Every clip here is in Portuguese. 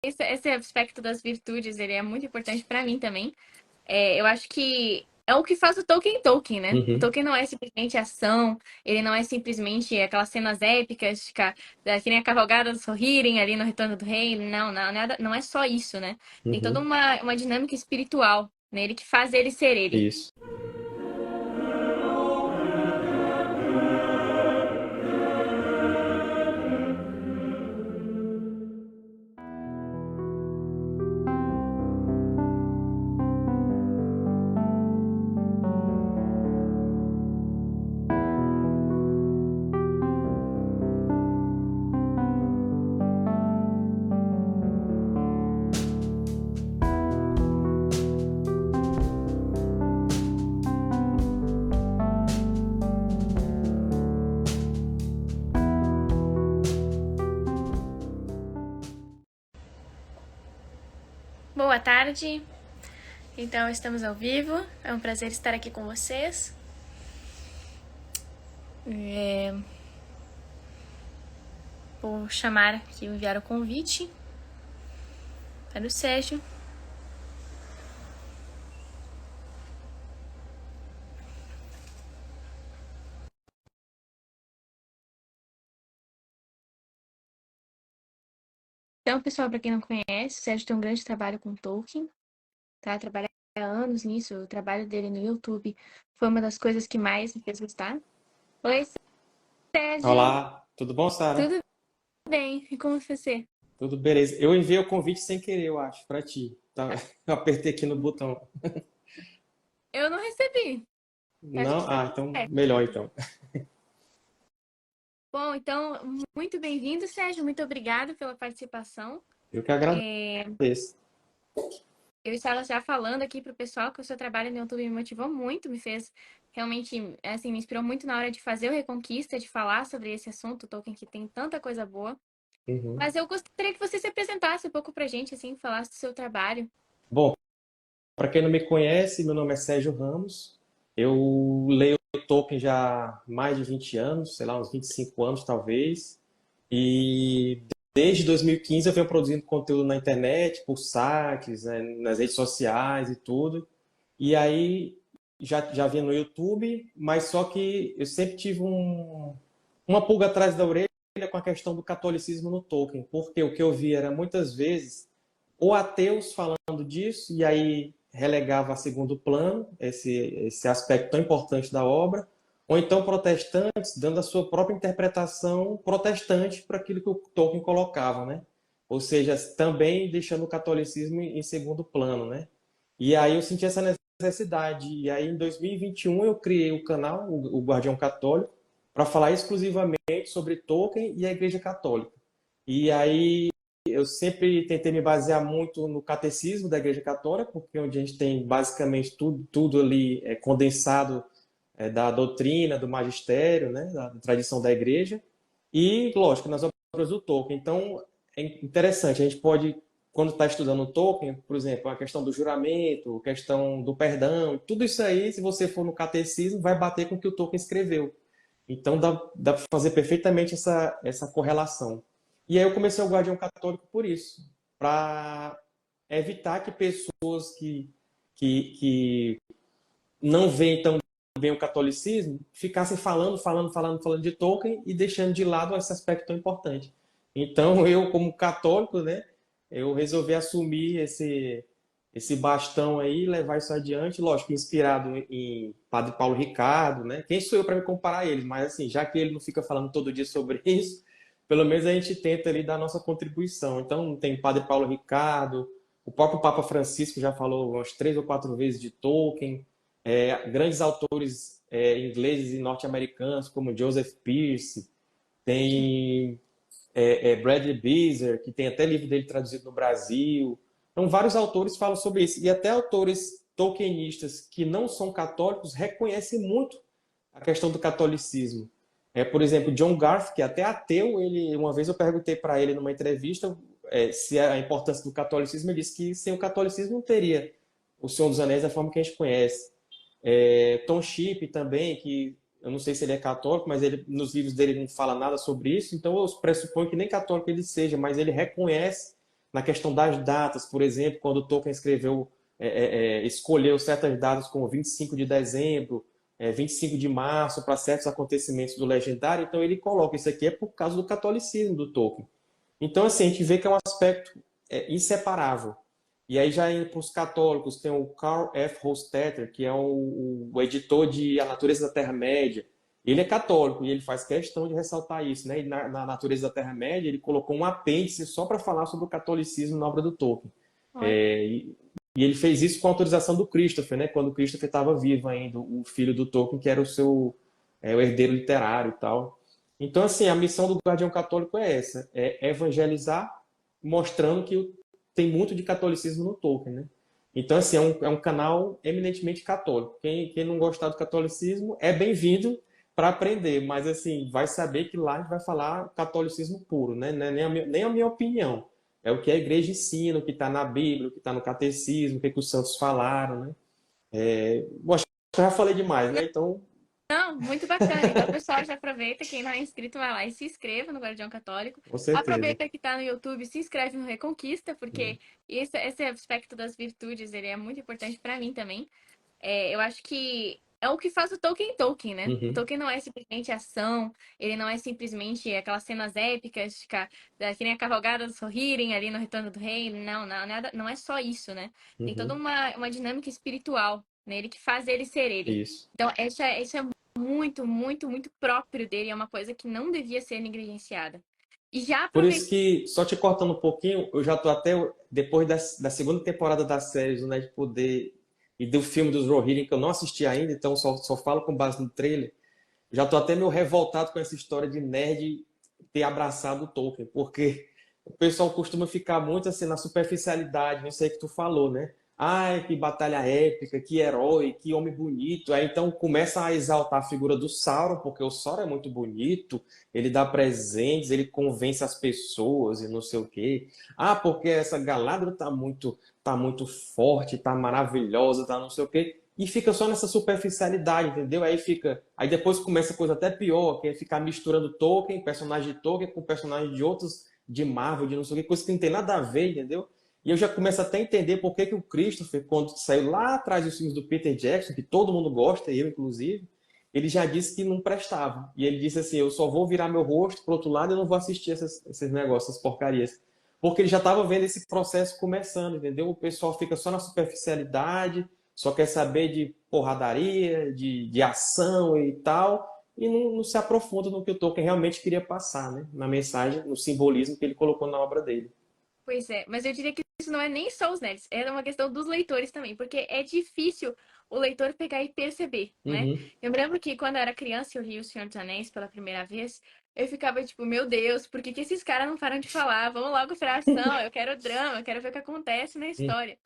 esse aspecto das virtudes, ele é muito importante pra mim também. Eu acho que é o que faz o Tolkien Tolkien, né? O Uhum, Tolkien não é simplesmente ação, ele não é simplesmente aquelas cenas épicas, que nem a cavalgada dos Rohirrim ali no Retorno do Rei. Não, não, nada, não é só isso, né? Tem toda uhum. uma dinâmica espiritual nele que faz ele ser ele. Isso. Boa tarde, então estamos ao vivo, é um prazer estar aqui com vocês. É, Vou chamar aqui, enviar o convite para o Sérgio. Então, pessoal, para quem não conhece, o Sérgio tem um grande trabalho com Tolkien, tá? Trabalha há anos nisso, o trabalho dele no YouTube foi uma das coisas que mais me fez gostar. Oi, Sérgio, Olá, tudo bom, Sara? tudo bem? E com você? Tudo beleza. Eu enviei o convite sem querer, eu acho, para ti. Tá? Eu apertei aqui no botão. Eu não recebi, eu acho que Não? está Ah, tudo então certo. melhor então. Bom, então, muito bem-vindo, Sérgio, muito obrigado pela participação. Eu que agradeço. Eu estava já falando aqui pro pessoal que o seu trabalho no YouTube me motivou muito, me fez realmente, assim, me inspirou muito na hora de fazer o Reconquista, de falar sobre esse assunto, Tolkien, que tem tanta coisa boa. Uhum. Mas eu gostaria que você se apresentasse um pouco pra gente, assim, falasse do seu trabalho. Bom, para quem não me conhece, meu nome é Sérgio Ramos. Eu leio Tolkien já há mais de 20 anos, sei lá, uns 25 anos talvez. E desde 2015 eu venho produzindo conteúdo na internet, por sites, né, nas redes sociais e tudo. E aí já vinha no YouTube, mas só que eu sempre tive uma pulga atrás da orelha com a questão do catolicismo no Tolkien, porque o que eu via era muitas vezes ou ateus falando disso, e aí relegava a segundo plano esse aspecto tão importante da obra, ou então protestantes dando a sua própria interpretação protestante para aquilo que o Tolkien colocava, né? Ou seja, também deixando o catolicismo em segundo plano, né? E aí eu senti essa necessidade. E aí em 2021 eu criei o canal, o Guardião Católico, para falar exclusivamente sobre Tolkien e a Igreja Católica. E aí eu sempre tentei me basear muito no catecismo da Igreja Católica, porque é onde a gente tem basicamente tudo ali condensado da doutrina, do magistério, né, da tradição da Igreja, e, lógico, nas obras do Tolkien. Então, é interessante, a gente pode, quando está estudando o Tolkien, por exemplo, a questão do juramento, a questão do perdão, tudo isso aí, se você for no catecismo, vai bater com o que o Tolkien escreveu. Então, dá para fazer perfeitamente essa correlação. E aí eu comecei o Guardião Católico por isso, para evitar que pessoas que não veem tão bem o catolicismo ficassem falando de Tolkien e deixando de lado esse aspecto tão importante. Então, eu, como católico, né, eu resolvi assumir esse bastão aí, levar isso adiante, lógico, inspirado em Padre Paulo Ricardo, né? Quem sou eu para me comparar a ele? Mas assim, já que ele não fica falando todo dia sobre isso, pelo menos a gente tenta ali dar a nossa contribuição. Então, tem Padre Paulo Ricardo, o próprio Papa Francisco já falou umas 3 ou 4 vezes de Tolkien, grandes autores ingleses e norte-americanos, como Joseph Pearce, tem Bradley Beezer, que tem até livro dele traduzido no Brasil. Então, vários autores falam sobre isso. E até autores tolkienistas que não são católicos reconhecem muito a questão do catolicismo. Por exemplo, John Garth, que é até ateu, uma vez eu perguntei para ele numa entrevista se a importância do catolicismo, ele disse que sem o catolicismo não teria o Senhor dos Anéis da forma que a gente conhece. Tom Shipp também, que eu não sei se ele é católico, mas ele, nos livros dele não fala nada sobre isso, então eu pressuponho que nem católico ele seja, mas ele reconhece na questão das datas, por exemplo, quando Tolkien escolheu certas datas como 25 de dezembro, 25 de março para certos acontecimentos do Legendário, então ele coloca isso aqui é por causa do catolicismo do Tolkien. Então, assim, a gente vê que é um aspecto inseparável. E aí, já indo para os católicos, tem o Karl F. Hostetter, que é o editor de A Natureza da Terra-média. Ele é católico e ele faz questão de ressaltar isso, né? E na Natureza da Terra-média, ele colocou um apêndice só para falar sobre o catolicismo na obra do Tolkien. Olha, E ele fez isso com a autorização do Christopher, né? Quando o Christopher estava vivo ainda, o filho do Tolkien, que era o herdeiro literário e tal. Então, assim, a missão do Guardião Católico é essa, é evangelizar, mostrando que tem muito de catolicismo no Tolkien, né? Então, assim, é um canal eminentemente católico. Quem não gostar do catolicismo é bem-vindo para aprender, mas, assim, vai saber que lá a gente vai falar catolicismo puro, né? Não é nem a minha opinião. É o que a igreja ensina, o que está na Bíblia, o que está no catecismo, o que os santos falaram, né? Bom, acho que eu já falei demais, né? Então, não, muito bacana. Então, pessoal, já aproveita. Quem não é inscrito, vai lá e se inscreva no Guardião Católico. com certeza. Aproveita que tá no YouTube, se inscreve no Reconquista, porque esse aspecto das virtudes, ele é muito importante para mim também. Eu acho que é o que faz o Tolkien Tolkien, né? O Uhum, Tolkien não é simplesmente ação, ele não é simplesmente aquelas cenas épicas, que nem a cavalgada dos Rohirrim ali no Retorno do Rei. Não, não, nada, não é só isso, né? Tem toda uhum, uma dinâmica espiritual nele que faz ele ser ele. isso. Então, isso é muito, muito, muito próprio dele, é uma coisa que não devia ser negligenciada. E já Por isso aproveitando. que, só te cortando um pouquinho, eu já tô até, depois da segunda temporada da série, né, de poder, e do filme dos Rohirrim, que eu não assisti ainda, então só falo com base no trailer, já tô até meio revoltado com essa história de nerd ter abraçado o Tolkien, porque o pessoal costuma ficar muito assim na superficialidade, não sei o que tu falou, né? Ai, que batalha épica, que herói, que homem bonito. Aí então começa a exaltar a figura do Sauron, porque o Sauron é muito bonito, ele dá presentes, ele convence as pessoas e não sei o quê. Ah, porque essa Galadriel tá muito forte, tá maravilhosa, tá não sei o quê. E fica só nessa superficialidade, entendeu? Aí depois começa coisa até pior, que é ficar misturando Tolkien, personagem de Tolkien com personagem de outros de Marvel, de não sei o que, coisa que não tem nada a ver, entendeu? E eu já começo até a entender por que o Christopher, quando saiu lá atrás dos filmes do Peter Jackson, que todo mundo gosta, eu inclusive, ele já disse que não prestava. E ele disse assim: eu só vou virar meu rosto pro outro lado e não vou assistir esses negócios, essas porcarias. Porque ele já estava vendo esse processo começando, entendeu? O pessoal fica só na superficialidade, só quer saber de porradaria, de ação e tal, e não se aprofunda no que o Tolkien realmente queria passar, né? Na mensagem, no simbolismo que ele colocou na obra dele. Pois é, mas eu diria que isso não é nem só os nerds, é uma questão dos leitores também, porque é difícil o leitor pegar e perceber, né? Uhum. Eu me lembro que quando eu era criança e eu li O Senhor dos Anéis pela primeira vez, eu ficava tipo, meu Deus, por que que esses caras não param de falar? Vamos logo pra ação, eu quero drama, eu quero ver o que acontece na história.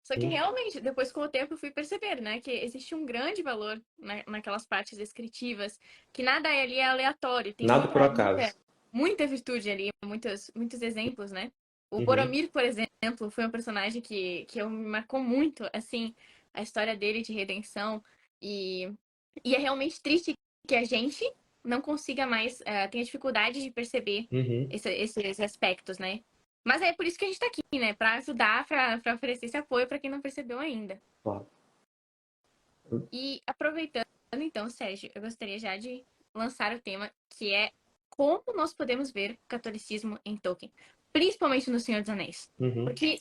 Só que Uhum. realmente, depois com o tempo eu fui perceber, né, que existe um grande valor naquelas partes descritivas, que nada ali é aleatório, tem Nada por muita, muita, acaso. muita virtude ali, muitos exemplos, né? O Uhum. Boromir, por exemplo, foi um personagem que me marcou muito, assim, a história dele de redenção. E, e é realmente triste que a gente não consiga mais, tenha dificuldade de perceber Uhum. esses aspectos, né? Mas é por isso que a gente tá aqui, né? Pra ajudar, pra oferecer esse apoio pra quem não percebeu ainda. Claro. E aproveitando, então, Sérgio, eu gostaria já de lançar o tema que é como nós podemos ver o catolicismo em Tolkien, principalmente no Senhor dos Anéis. Uhum. Porque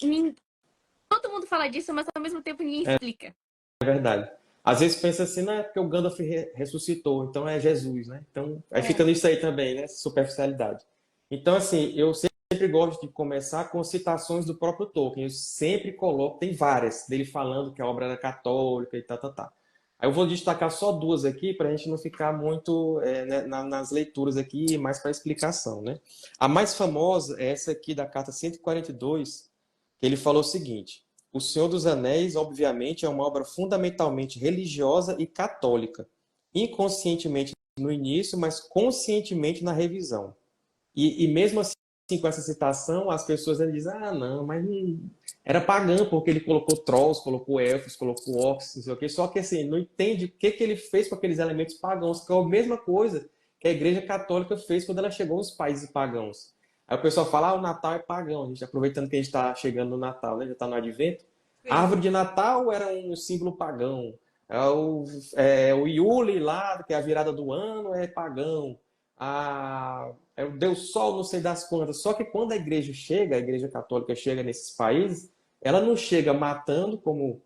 todo mundo fala disso, mas ao mesmo tempo ninguém explica. É verdade. Às vezes pensa assim, não é porque o Gandalf ressuscitou, então é Jesus, né? Então, aí É. fica nisso aí também, né? Superficialidade. Então, assim, eu sempre gosto de começar com citações do próprio Tolkien. Eu sempre coloco, tem várias, dele falando que a obra era católica e tá. Aí eu vou destacar só duas aqui para a gente não ficar muito né, nas leituras aqui, mais para explicação, né? A mais famosa é essa aqui da carta 142, que ele falou o seguinte: O Senhor dos Anéis, obviamente, é uma obra fundamentalmente religiosa e católica, inconscientemente no início, mas conscientemente na revisão. E mesmo assim, com essa citação, as pessoas ainda dizem: ah, não, mas era pagão, porque ele colocou trolls, colocou elfos, colocou orcs, não sei o quê. Só que assim, não entende o que ele fez com aqueles elementos pagãos, que é a mesma coisa que a Igreja Católica fez quando ela chegou aos países pagãos. Aí o pessoal fala, ah, o Natal é pagão. A gente, aproveitando que a gente está chegando no Natal, né? Já está no Advento. A Sim. árvore de Natal era um símbolo pagão. O Iule lá, que é a virada do ano, é pagão. É o Deus Sol, não sei das quantas. Só que quando a igreja chega, a igreja católica chega nesses países, ela não chega matando, como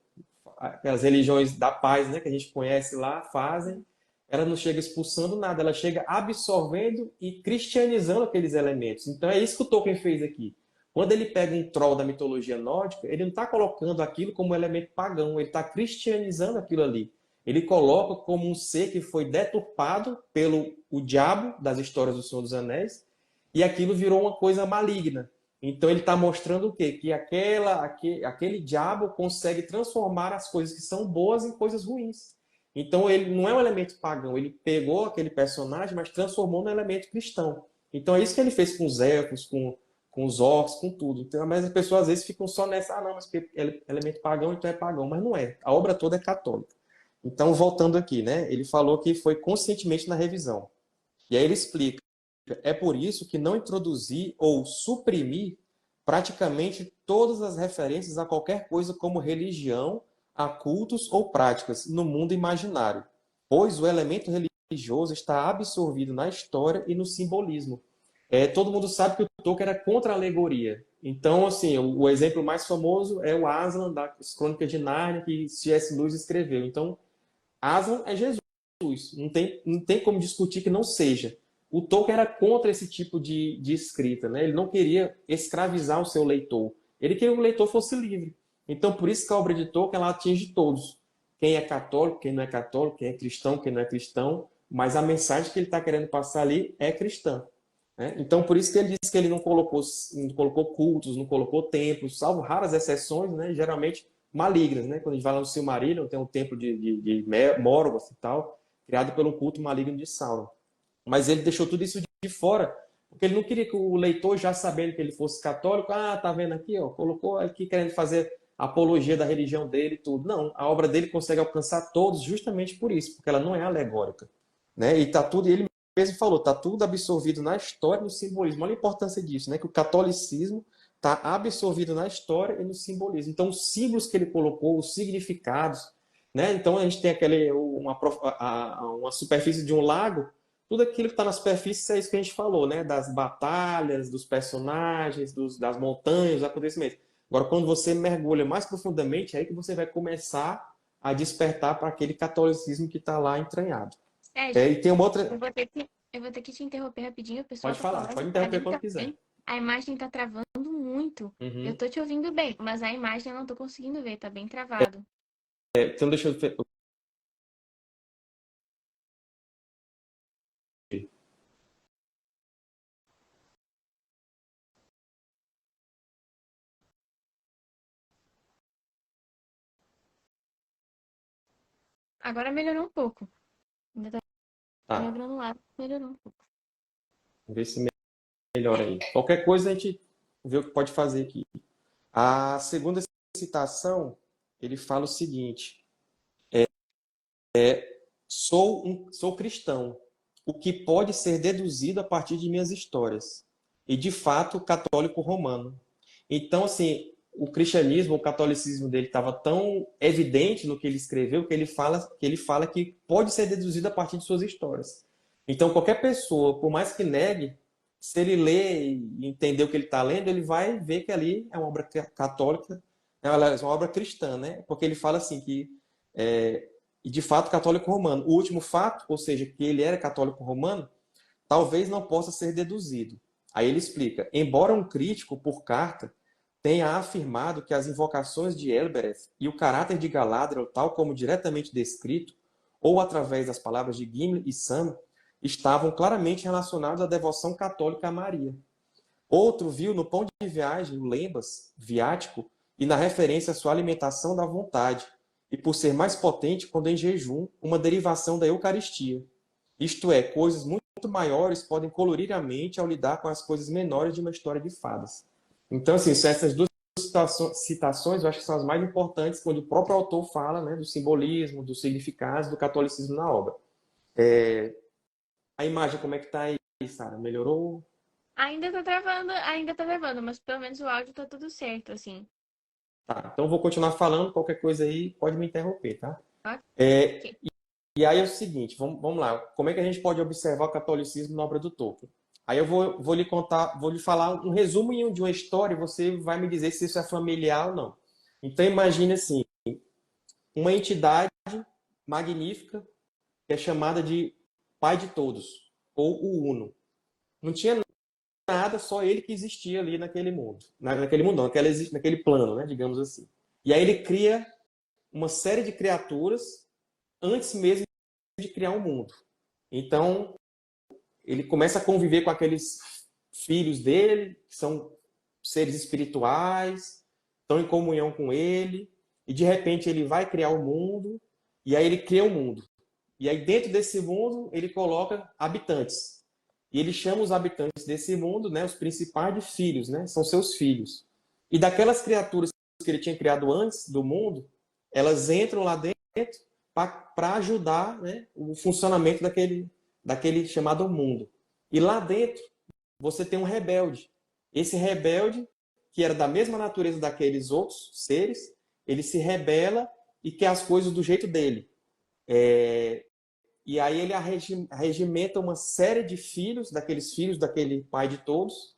aquelas religiões da paz, né, que a gente conhece lá, fazem. Ela não chega expulsando nada, ela chega absorvendo e cristianizando aqueles elementos. Então é isso que o Tolkien fez aqui. Quando ele pega um troll da mitologia nórdica, ele não está colocando aquilo como elemento pagão, ele está cristianizando aquilo ali. Ele coloca como um ser que foi deturpado pelo o diabo das histórias do Senhor dos Anéis, e aquilo virou uma coisa maligna. Então ele está mostrando o quê? Que aquele diabo consegue transformar as coisas que são boas em coisas ruins. Então ele não é um elemento pagão, ele pegou aquele personagem, mas transformou num elemento cristão. Então é isso que ele fez com os elfos, com os orcs, com tudo. Então, mas as pessoas às vezes ficam só nessa, ah, não, mas porque é elemento pagão, então é pagão, mas não é. A obra toda é católica. Então, voltando aqui, né? Ele falou que foi conscientemente na revisão. E aí ele explica: é por isso que não introduzir ou suprimir praticamente todas as referências a qualquer coisa como religião, a cultos ou práticas no mundo imaginário, pois o elemento religioso está absorvido na história e no simbolismo. Todo mundo sabe que o Tolkien era contra a alegoria. Então, assim, o exemplo mais famoso é o Aslan das Crônicas de Nárnia, que C.S. Lewis escreveu. Então, Aslan é Jesus. Não tem como discutir que não seja. O Tolkien era contra esse tipo de escrita, né? Ele não queria escravizar o seu leitor. Ele queria que o leitor fosse livre. Então, por isso que a obra de Tolkien ela atinge todos. Quem é católico, quem não é católico, quem é cristão, quem não é cristão. Mas a mensagem que ele está querendo passar ali é cristã. Né? Então, por isso que ele disse que ele não colocou cultos, não colocou templos, salvo raras exceções, né? Geralmente malignas. Né? Quando a gente vai lá no Silmarillion, tem um templo de Morgoth e tal, criado pelo culto maligno de Sauron. Mas ele deixou tudo isso de fora, porque ele não queria que o leitor, já sabendo que ele fosse católico, ah, tá vendo aqui, ó, colocou aqui querendo fazer apologia da religião dele e tudo. Não, a obra dele consegue alcançar todos justamente por isso, porque ela não é alegórica. Né? E tá tudo, ele mesmo falou, tá tudo absorvido na história e no simbolismo. Olha a importância disso, né? Que o catolicismo está absorvido na história e no simbolismo. Então, os símbolos que ele colocou, os significados, né? Então, a gente tem uma superfície de um lago, tudo aquilo que está na superfície é isso que a gente falou, né? Das batalhas, dos personagens, das montanhas, dos acontecimentos. Agora, quando você mergulha mais profundamente, é aí que você vai começar a despertar para aquele catolicismo que está lá entranhado. Sérgio, E tem uma eu outra. vou ter que te interromper rapidinho. O pessoal Pode tá falar, falando pode que tá interromper ali quando quiser. também. A imagem tá travando muito. Eu Uhum. tô te ouvindo bem, mas a imagem eu não tô conseguindo ver, tá bem travado. Então, deixa eu ver. Agora melhorou um pouco. Ainda tá meio Tá, granulado, melhorou um pouco. vamos ver se melhora aí. Qualquer coisa a gente vê o que pode fazer aqui. A segunda citação, ele fala o seguinte: sou cristão, o que pode ser deduzido a partir de minhas histórias. E, de fato, católico romano. Então, assim, o cristianismo, o catolicismo dele estava tão evidente no que ele escreveu que ele fala que pode ser deduzido a partir de suas histórias. Então, qualquer pessoa, por mais que negue, se ele ler e entender o que ele está lendo, ele vai ver que ali é uma obra católica, é uma obra cristã, né? Porque ele fala assim que é, e de fato católico romano. O último fato, ou seja, que ele era católico romano, talvez não possa ser deduzido. Aí ele explica: embora um crítico por carta tenha afirmado que as invocações de Elbereth e o caráter de Galadriel, tal como diretamente descrito, ou através das palavras de Gimli e Sam, estavam claramente relacionados à devoção católica a Maria. Outro viu no pão de viagem o lembas, viático, e na referência à sua alimentação da vontade, e por ser mais potente quando em jejum, uma derivação da Eucaristia. Isto é, coisas muito maiores podem colorir a mente ao lidar com as coisas menores de uma história de fadas. Então, assim, essas duas citações eu acho que são as mais importantes, quando o próprio autor fala, né, do simbolismo, do significado, do catolicismo na obra. A imagem, como é que está aí, Sara? Melhorou? ainda tá travando, mas pelo menos o áudio tá tudo certo, assim. Tá, então eu vou continuar falando, qualquer coisa aí pode me interromper, tá? É, Ok. e aí é o seguinte, vamos lá, como é que a gente pode observar o catolicismo na obra do Tolkien? Aí eu vou lhe contar, vou lhe falar um resumo de uma história e você vai me dizer se isso é familiar ou não. Então imagine assim, uma entidade magnífica que é chamada de Pai de Todos, ou o Uno. Não tinha nada, só ele que existia ali naquele mundo. Naquele mundo, não, naquele plano, né, digamos assim. E aí ele cria uma série de criaturas antes mesmo de criar um mundo. Então, ele começa a conviver com aqueles filhos dele, que são seres espirituais, estão em comunhão com ele, e de repente ele vai criar o mundo, e aí ele cria o mundo. E aí dentro desse mundo ele coloca habitantes. E ele chama os habitantes desse mundo, né, os principais de filhos, né, são seus filhos. E daquelas criaturas que ele tinha criado antes do mundo, elas entram lá dentro para ajudar, né, o funcionamento daquele chamado mundo. E lá dentro você tem um rebelde. Esse rebelde, que era da mesma natureza daqueles outros seres, ele se rebela e quer as coisas do jeito dele. E aí ele arregimenta uma série de filhos, daqueles filhos daquele pai de todos.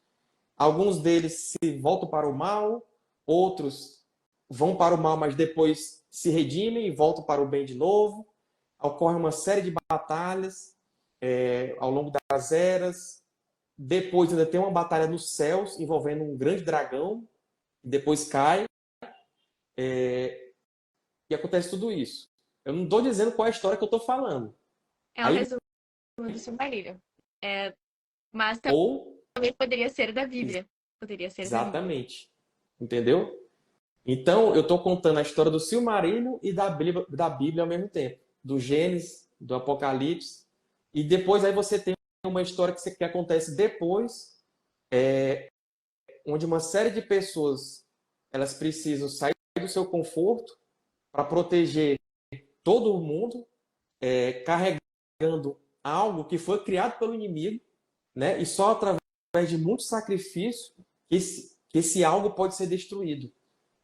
Alguns deles se voltam para o mal, outros vão para o mal, mas depois se redimem e voltam para o bem de novo. Ocorre uma série de batalhas ao longo das eras. Depois ainda tem uma batalha nos céus envolvendo um grande dragão, que depois cai, e acontece tudo isso. Eu não estou dizendo qual é a história que eu estou falando. É um Aí, resumo do Silmarillion. É, mas ou, também poderia ser da Bíblia. Poderia ser da Bíblia. exatamente, entendeu? Então, eu estou contando a história do Silmarillion e da Bíblia ao mesmo tempo. Do Gênesis, do Apocalipse. E depois aí você tem uma história que acontece depois, onde uma série de pessoas elas precisam sair do seu conforto para proteger todo o mundo, carregando algo que foi criado pelo inimigo, né? E só através de muito sacrifício que esse algo pode ser destruído,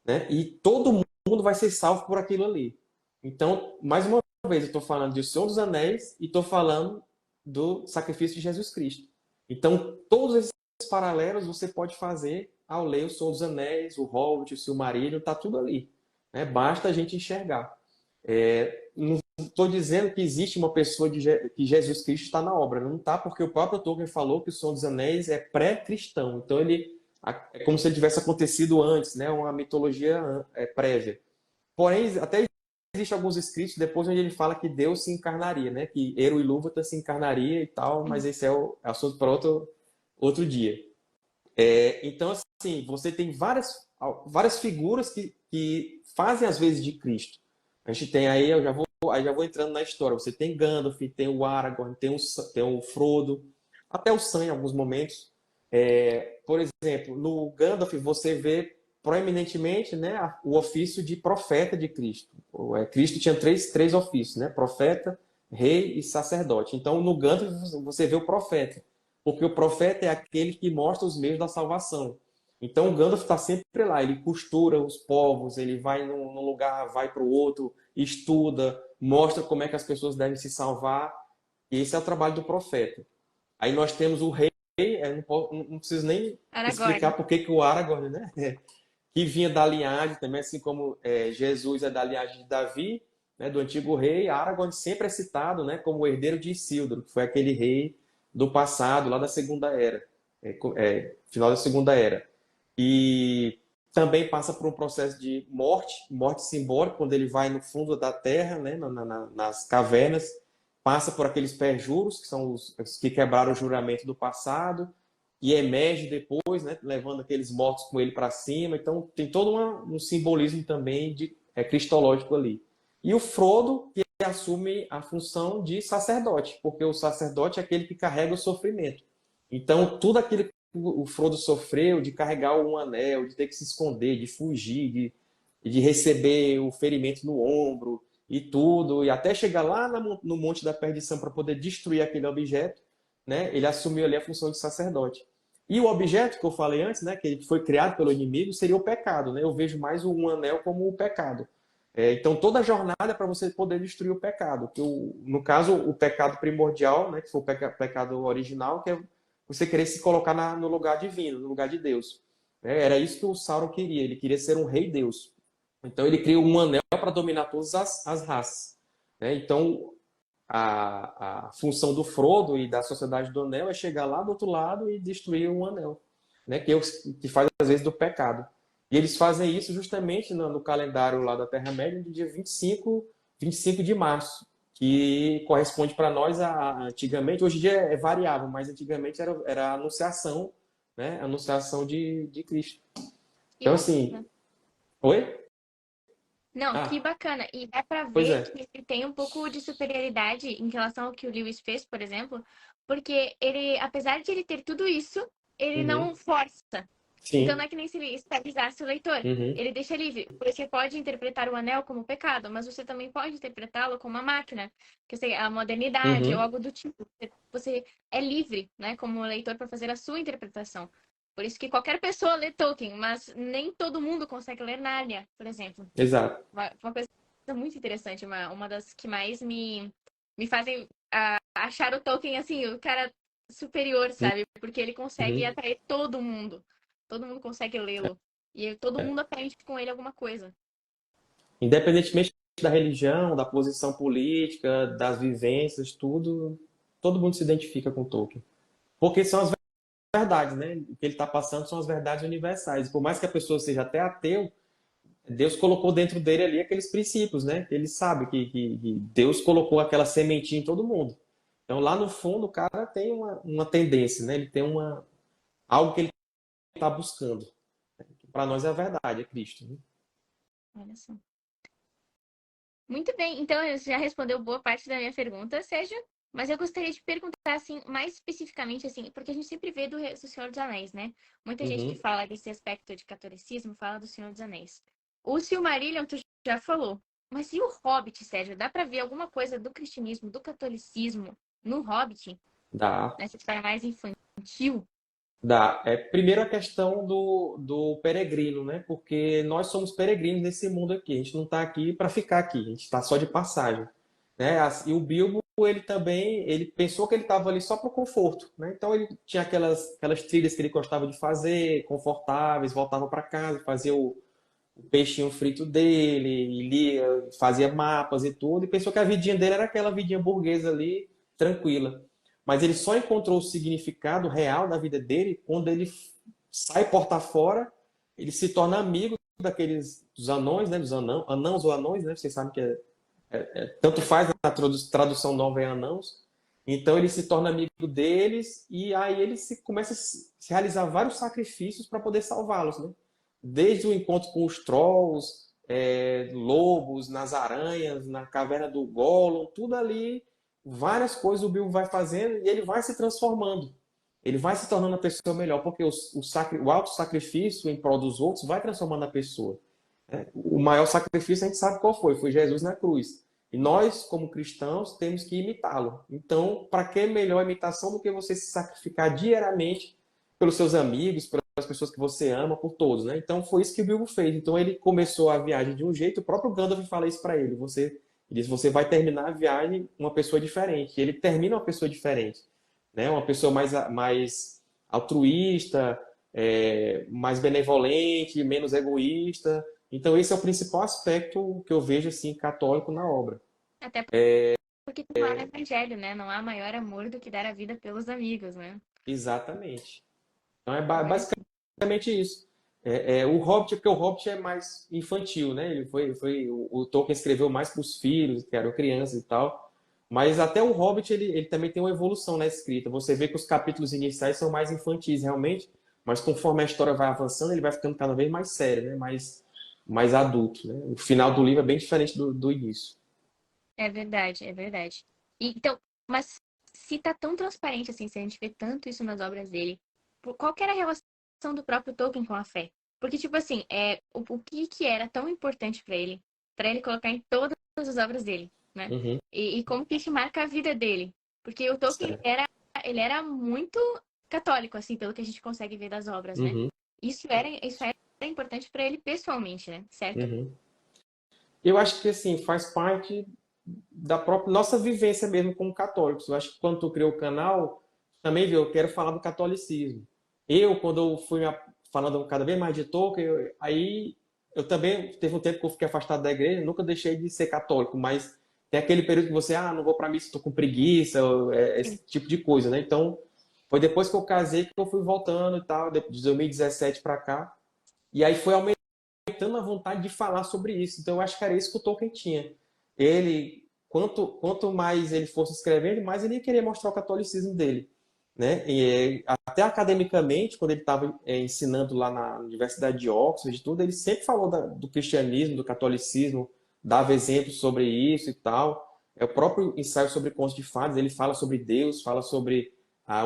né? E todo mundo vai ser salvo por aquilo ali. Então, mais uma vez, eu estou falando de O Senhor dos Anéis e estou falando do sacrifício de Jesus Cristo. Então, todos esses paralelos você pode fazer ao ler O Senhor dos Anéis, o Hobbit, o Silmarillion, está tudo ali, né? Basta a gente enxergar. Não estou dizendo que existe uma pessoa que Jesus Cristo está na obra, não está, porque o próprio Tolkien falou que O Senhor dos Anéis é pré-cristão. Então, é como se ele tivesse acontecido antes, né? Uma mitologia prévia. Porém, até existe alguns escritos depois onde ele fala que Deus se encarnaria, né? Que Eru e Ilúvatar se encarnaria e tal, mas esse é o assunto para outro dia. Então, assim, você tem várias figuras que fazem as vezes de Cristo. A gente tem aí, eu já vou entrando na história. Você tem Gandalf, tem o Aragorn, tem o Frodo, até o Sam em alguns momentos. Por exemplo, no Gandalf você vê proeminentemente, né, o ofício de profeta de Cristo. Cristo tinha três ofícios, né? Profeta, rei e sacerdote. Então, no Gandalf você vê o profeta, porque o profeta é aquele que mostra os meios da salvação. Então, o Gandalf está sempre lá, ele costura os povos, ele vai num lugar, vai para o outro, estuda, mostra como é que as pessoas devem se salvar. E esse é o trabalho do profeta. Aí nós temos o rei, não preciso nem explicar Aragorn. por que o Aragorn, né? Que vinha da linhagem também, assim como Jesus é da linhagem de Davi, né, do antigo rei. Aragorn sempre é citado, né, como o herdeiro de Isildur, que foi aquele rei do passado, lá da Segunda Era, final da Segunda Era. E também passa por um processo de morte simbólica, quando ele vai no fundo da terra, né, nas cavernas, passa por aqueles perjuros, que são os que quebraram o juramento do passado, e emerge depois, né, levando aqueles mortos com ele para cima. Então tem todo um simbolismo também cristológico ali. E o Frodo, que assume a função de sacerdote, porque o sacerdote é aquele que carrega o sofrimento. Então tudo aquilo que o Frodo sofreu, de carregar um anel, de ter que se esconder, de fugir, de receber o ferimento no ombro e tudo, e até chegar lá no Monte da Perdição para poder destruir aquele objeto, né? Ele assumiu ali a função de sacerdote. E o objeto que eu falei antes, né, que ele foi criado pelo inimigo, seria o pecado, né? Eu vejo mais um anel como o pecado. Então, toda a jornada é para você poder destruir o pecado. No caso, o pecado primordial, né, que foi o pecado original, que é você querer se colocar no lugar divino, no lugar de Deus. Era isso que o Sauron queria. Ele queria ser um rei Deus. Então, ele criou um anel para dominar todas as raças. Então, a função do Frodo e da Sociedade do Anel é chegar lá do outro lado e destruir o anel, né? Que faz às vezes do pecado. E eles fazem isso justamente no calendário lá da Terra-média, no dia 25 de março, que corresponde para nós antigamente, hoje em dia é variável, mas antigamente era a anunciação, né? A anunciação de Cristo. Que Então, assim, bacana. oi? Não, que Ah, bacana. E dá pra pois ver é. que ele tem um pouco de superioridade em relação ao que o Lewis fez, por exemplo, porque ele, apesar de ele ter tudo isso, ele Uhum. não força. Então não Sim. é que nem se ele escravizasse o leitor. Uhum. Ele deixa livre. Você pode interpretar o anel como pecado, mas você também pode interpretá-lo como uma máquina, que sei, a modernidade ou Uhum. algo do tipo. Você é livre, né, como leitor para fazer a sua interpretação. Por isso que qualquer pessoa lê Tolkien, mas nem todo mundo consegue ler Nárnia, por exemplo. Exato. Uma coisa muito interessante, uma das que mais me fazem achar o Tolkien, assim, o cara superior, sabe? Porque ele consegue Uhum. atrair todo mundo. Todo mundo consegue lê-lo. E todo mundo aprende com ele alguma coisa. Independentemente da religião, da posição política, das vivências, tudo, todo mundo se identifica com Tolkien. Porque são as verdades, né? O que ele está passando são as verdades universais. Por mais que a pessoa seja até ateu, Deus colocou dentro dele ali aqueles princípios, né? Ele sabe que Deus colocou aquela sementinha em todo mundo. Então, lá no fundo, o cara tem uma tendência, né? Ele tem algo que ele está buscando. Para nós é a verdade, é Cristo. Né? Olha só. Muito bem, então você já respondeu boa parte da minha pergunta, Sérgio. Mas eu gostaria de perguntar, assim, mais especificamente, assim, porque a gente sempre vê do Senhor dos Anéis, né? Muita gente que Uhum. fala desse aspecto de catolicismo fala do Senhor dos Anéis. O Silmarillion, tu já falou. Mas e o Hobbit, Sérgio? Dá pra ver alguma coisa do cristianismo, do catolicismo no Hobbit? Dá. Nessa história mais infantil? Dá. Primeiro a questão do peregrino, né? Porque nós somos peregrinos nesse mundo aqui. A gente não está aqui para ficar aqui, a gente está só de passagem, né? E o Bilbo, ele também, ele pensou que ele estava ali só para o conforto, né? Então ele tinha aquelas trilhas que ele gostava de fazer, confortáveis, voltava para casa, fazia o peixinho frito dele, e lia, fazia mapas e tudo, e pensou que a vidinha dele era aquela vidinha burguesa ali, tranquila. Mas ele só encontrou o significado real da vida dele quando ele sai porta fora, ele se torna amigo dos anões, né, dos anãos ou anões, né, vocês sabem que tanto faz na tradução nova é anãos. Então ele se torna amigo deles e aí ele começa a se realizar vários sacrifícios para poder salvá-los, né? Desde o encontro com os trolls, lobos, nas aranhas, na caverna do Gollum, tudo ali, várias coisas o Bilbo vai fazendo e ele vai se transformando. Ele vai se tornando a pessoa melhor, porque o auto-sacrifício em prol dos outros vai transformando a pessoa. O maior sacrifício a gente sabe qual foi Jesus na cruz. E nós, como cristãos, temos que imitá-lo. Então, para que melhor imitação do que você se sacrificar diariamente pelos seus amigos, pelas pessoas que você ama, por todos, né? Então, foi isso que o Bilbo fez. Então, ele começou a viagem de um jeito, o próprio Gandalf fala isso para ele. Ele diz, você vai terminar a viagem uma pessoa diferente. E ele termina uma pessoa diferente, né? Uma pessoa mais altruísta, mais benevolente, menos egoísta. Então, esse é o principal aspecto que eu vejo assim católico na obra. Até porque não há evangelho, né? Não há maior amor do que dar a vida pelos amigos, né? Exatamente. Então, é Olha só. basicamente isso. O Hobbit, porque o Hobbit é mais infantil, né? O Tolkien escreveu mais para os filhos, que eram crianças e tal. Mas até o Hobbit, ele também tem uma evolução na escrita. Você vê que os capítulos iniciais são mais infantis, realmente, mas conforme a história vai avançando, ele vai ficando cada vez mais sério, né? Mais adulto, né? O final do livro é bem diferente do início. É verdade, é verdade. Então, mas se tá tão transparente assim, se a gente vê tanto isso nas obras dele, qual que era a relação do próprio Tolkien com a fé? Porque, tipo assim, o que que era tão importante pra ele colocar em todas as obras dele, né? Uhum, E como que isso marca a vida dele? Porque o Tolkien, certo. ele era muito católico, assim, pelo que a gente consegue ver das obras, né? Uhum, Isso era importante para ele pessoalmente, né? Certo? uhum. Eu acho que assim faz parte da própria nossa vivência mesmo como católicos. Eu acho que quando tu criou o canal, também viu, eu quero falar do catolicismo. Eu, quando eu fui falando cada vez mais de Tolkien, aí eu também teve um tempo que eu fiquei afastado da igreja, nunca deixei de ser católico, mas tem aquele período que você, não vou para missa, estou com preguiça, Sim. esse tipo de coisa, né? Então, foi depois que eu casei que eu fui voltando e tal, de 2017 para cá. E aí foi aumentando a vontade de falar sobre isso. Então eu acho que era isso que o Tolkien tinha. Ele, quanto mais ele fosse escrevendo, mais ele queria mostrar o catolicismo dele. Né? Até academicamente, quando ele estava ensinando lá na Universidade de Oxford, e tudo, ele sempre falou do cristianismo, do catolicismo, dava exemplos sobre isso e tal. É o próprio ensaio sobre contos de fadas, ele fala sobre Deus, fala sobre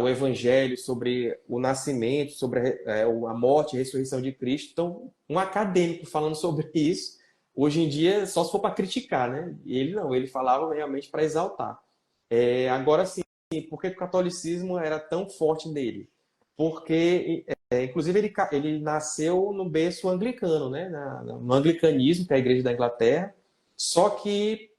o Evangelho, sobre o nascimento, sobre a morte e a ressurreição de Cristo. Então, um acadêmico falando sobre isso, hoje em dia, só se for para criticar, né? E ele não, ele falava realmente para exaltar. Agora sim, por que o catolicismo era tão forte nele? Porque, inclusive, ele nasceu no berço anglicano, né? No anglicanismo, que é a igreja da Inglaterra. Só que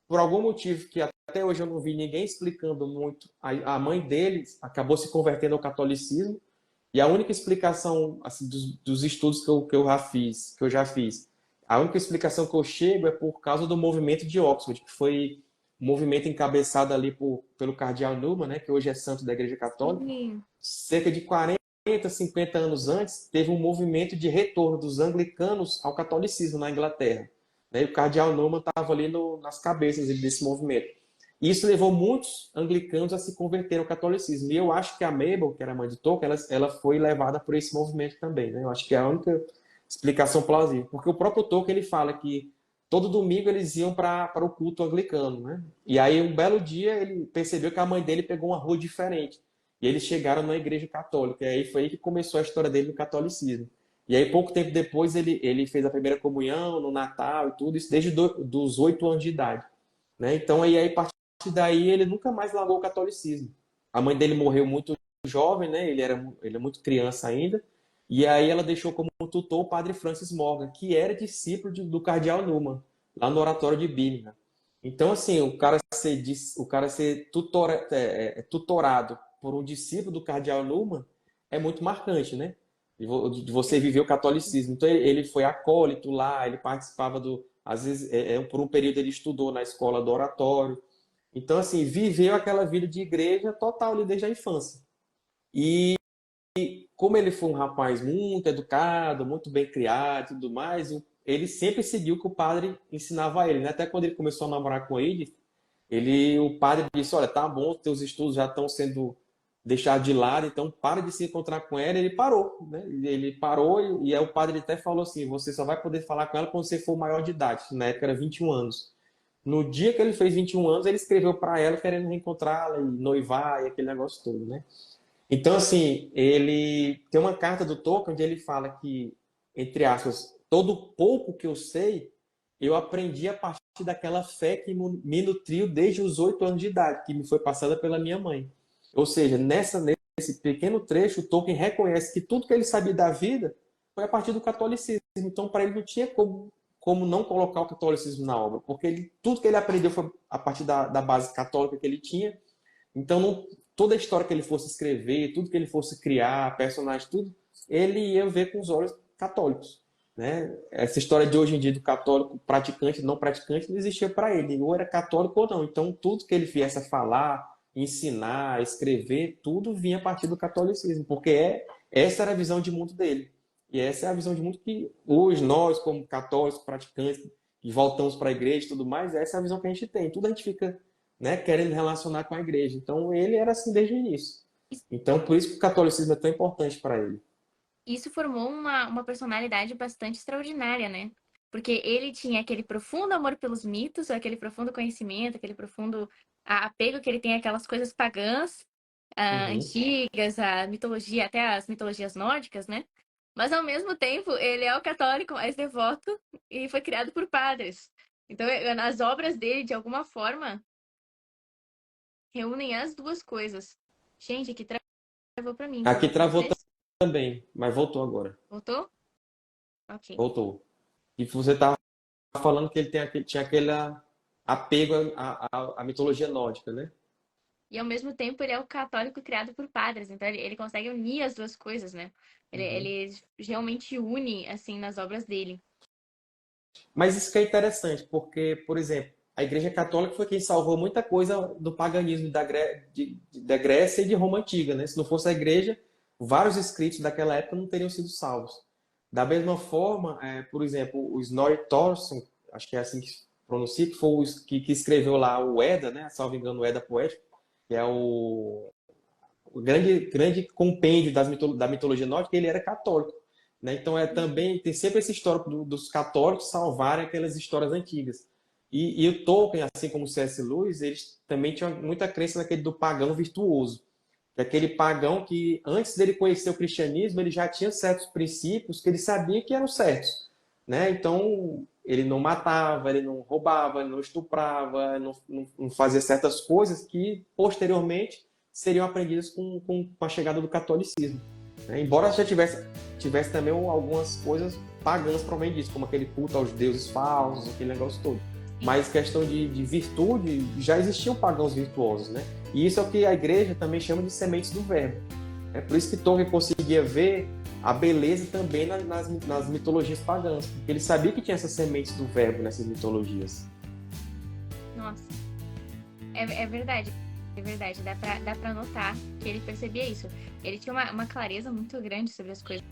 por algum motivo que até hoje eu não vi ninguém explicando muito, a mãe dele acabou se convertendo ao catolicismo e a única explicação assim, dos estudos que eu já fiz, a única explicação que eu chego é por causa do movimento de Oxford, que foi um movimento encabeçado ali pelo cardeal Newman, né, que hoje é santo da Igreja Católica. Sim. Cerca de 40, 50 anos antes, teve um movimento de retorno dos anglicanos ao catolicismo na Inglaterra. Né? E o cardeal Newman estava ali nas cabeças desse movimento. E isso levou muitos anglicanos a se converter ao catolicismo. E eu acho que a Mabel, que era a mãe de Tolkien, ela foi levada por esse movimento também. Né? Eu acho que é a única explicação plausível. Porque o próprio Tolkien ele fala que todo domingo eles iam para o culto anglicano. Né? E aí, um belo dia, ele percebeu que a mãe dele pegou uma rua diferente. E eles chegaram na igreja católica. E aí foi aí que começou a história dele no catolicismo. E aí, pouco tempo depois, ele fez a primeira comunhão no Natal e tudo, isso desde dos 8 anos de idade. Né? Então, aí, a partir daí, ele nunca mais largou o catolicismo. A mãe dele morreu muito jovem, né? Ele é muito criança ainda. E aí ela deixou como tutor o padre Francis Morgan, que era discípulo do cardeal Newman, lá no oratório de Birmingham. Então, assim, o cara ser tutorado por um discípulo do cardeal Newman é muito marcante, né? De você viver o catolicismo. Então, ele foi acólito lá, ele participava às vezes, por um período ele estudou na escola do oratório. Então, assim, viveu aquela vida de igreja total ali desde a infância. E como ele foi um rapaz muito educado, muito bem criado e tudo mais, ele sempre seguiu o que o padre ensinava a ele, né? Até quando ele começou a namorar com a Edith, o padre disse, olha, tá bom, teus estudos já estão sendo deixados de lado, então para de se encontrar com ela. Ele parou, né? Ele parou e aí o padre até falou assim, você só vai poder falar com ela quando você for maior de idade. Na época era 21 anos. No dia que ele fez 21 anos, ele escreveu para ela querendo reencontrá-la e noivar e aquele negócio todo, né? Então, assim, ele tem uma carta do Tolkien onde ele fala que, entre aspas, todo pouco que eu sei, eu aprendi a partir daquela fé que me nutriu desde os 8 anos de idade, que me foi passada pela minha mãe. Ou seja, nesse pequeno trecho, o Tolkien reconhece que tudo que ele sabia da vida foi a partir do catolicismo. Então, para ele não tinha como não colocar o catolicismo na obra, porque tudo que ele aprendeu foi a partir da base católica que ele tinha. Então, toda a história que ele fosse escrever, tudo que ele fosse criar, personagem, tudo, ele ia ver com os olhos católicos. Né? Essa história de hoje em dia do católico praticante, não praticante, não existia para ele. Ou era católico ou não. Então, tudo que ele viesse a falar, ensinar, escrever, tudo vinha a partir do catolicismo, porque essa era a visão de mundo dele. E essa é a visão de mundo que hoje nós, como católicos, praticantes, que voltamos para a igreja e tudo mais, essa é a visão que a gente tem. Tudo a gente fica, né, querendo relacionar com a igreja. Então ele era assim desde o início. Então por isso que o catolicismo é tão importante para ele. Isso formou uma personalidade bastante extraordinária, né? Porque ele tinha aquele profundo amor pelos mitos, aquele profundo conhecimento, aquele profundo apego que ele tem àquelas coisas pagãs, Uhum. antigas, a mitologia, até as mitologias nórdicas, né? Mas ao mesmo tempo, ele é o católico mais devoto e foi criado por padres. Então, as obras dele, de alguma forma, reúnem as duas coisas. Gente, que travou pra mim. Aqui Travou pra travou vocês? também, mas voltou agora. Voltou? Ok. Voltou. E você estava falando que ele tinha aquele apego à mitologia nórdica, né? E ao mesmo tempo ele é o católico criado por padres, então ele consegue unir as duas coisas, né? Uhum. Ele realmente une, assim, nas obras dele. Mas isso que é interessante, porque, por exemplo, a Igreja Católica foi quem salvou muita coisa do paganismo da Grécia e de Roma Antiga, né? Se não fosse a Igreja, vários escritos daquela época não teriam sido salvos. Da mesma forma, por exemplo, o Snorri Thorson, acho que é assim que se pronuncia, que foi que escreveu lá o Edda, né? Salvo engano, o Edda Poético, que é o grande compêndio da mitologia nórdica, ele era católico. Né? Então também tem sempre esse histórico dos católicos salvarem aquelas histórias antigas. E o Tolkien, assim como o C.S. Lewis, eles também tinham muita crença naquele do pagão virtuoso. Aquele pagão que, antes dele conhecer o cristianismo, ele já tinha certos princípios que ele sabia que eram certos. Né? Então, ele não matava, ele não roubava, ele não estuprava, não fazia certas coisas que, posteriormente, seriam aprendidas com a chegada do catolicismo. Né? Embora já tivesse também algumas coisas pagãs provém disso, como aquele culto aos deuses falsos, aquele negócio todo. Sim. Mas questão de virtude, já existiam pagãos virtuosos, né? E isso é o que a igreja também chama de sementes do verbo. É por isso que Tolkien conseguia ver a beleza também nas mitologias pagãs, porque ele sabia que tinha essas sementes do verbo nessas mitologias. Nossa, é verdade. É verdade, dá pra notar que ele percebia isso. Ele tinha uma clareza muito grande sobre as coisas.